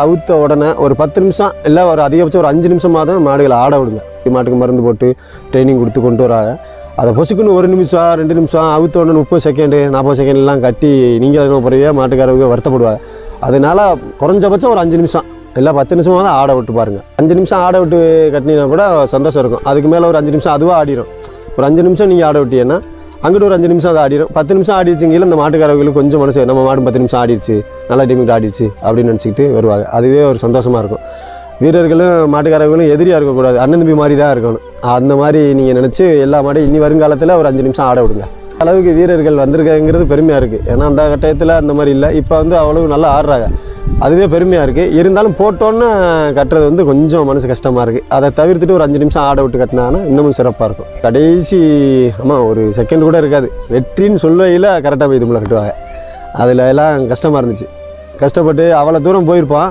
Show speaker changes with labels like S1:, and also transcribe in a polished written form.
S1: அவுத்த உடனே ஒரு 10 நிமிஷம் இல்லை ஒரு அதிகபட்சம் ஒரு 5 நிமிஷமாக தான் மாடுகளை ஆட விடுங்க. மாட்டுக்கு மருந்து போட்டு ட்ரைனிங் கொடுத்து கொண்டு வராங்க. அதை பொசுக்குன்னு 1 நிமிஷம் 2 நிமிஷம் அவுத்த உடனே 30 செகண்டு 40 செகண்ட்லாம் கட்டி நீங்கள் என்ன போகிறீங்க மாட்டுக்காரங்க வருத்தப்படுவாங்க. அதனால குறைஞ்சபட்சம் ஒரு 5 நிமிஷம் இல்லை 10 நிமிஷமாக தான் ஆட விட்டு பாருங்கள். 5 நிமிஷம் ஆட விட்டு கட்டினீங்கன்னா கூட சந்தோஷம் இருக்கும். அதுக்கு மேலே ஒரு 5 நிமிஷம் அதுவாக ஆடிடும். ஒரு 5 நிமிஷம் நீங்கள் ஆட விட்டீங்கன்னா அங்கிட்டு ஒரு 5 நிமிஷம் அதை ஆடிடும். 10 நிமிஷம் ஆடிடுச்சிங்கில இந்த மாட்டுக்காரர்களுக்கு கொஞ்சம் மனசு நம்ம மாடு 10 நிமிஷம் ஆடிடுச்சு நல்லா டீமுக்கு ஆடிடுச்சு அப்படின்னு நினச்சிக்கிட்டு வருவாங்க. அதுவே ஒரு சந்தோஷமாக இருக்கும். வீரர்களும் மாட்டுக்காரர்களும் எதிரியாக இருக்கக்கூடாது, அண்ணன் தம்பி மாதிரி தான் இருக்கணும். அந்த மாதிரி நீங்கள் நினச்சி எல்லா மாடையும் இனி வருங்காலத்தில் ஒரு 5 நிமிஷம் ஆட விடுங்க. அளவுக்கு வீரர்கள் வந்திருக்காங்கிறது பெருமையாக இருக்குது. ஏன்னா அந்த கட்டத்தில் அந்த மாதிரி இல்லை. இப்போ அவ்வளவு நல்லா ஆடுறாங்க. அதுவே பெருமையாக இருக்குது. இருந்தாலும் போட்டோன்னு கட்டுறது கொஞ்சம் மனசு கஷ்டமாக இருக்குது. அதை தவிர்த்துட்டு ஒரு 5 நிமிஷம் ஆட விட்டு கட்டினாங்கன்னா இன்னமும் சிறப்பாக இருக்கும். கடைசி ஒரு செகண்ட் கூட இருக்காது. வெற்றின்னு சொல்லையில் கரெக்டாக போய் இதுக்குள்ளே கட்டுவாங்க. அதில் எல்லாம் கஷ்டமாக இருந்துச்சு. கஷ்டப்பட்டு அவ்வளோ தூரம் போயிருப்பான்.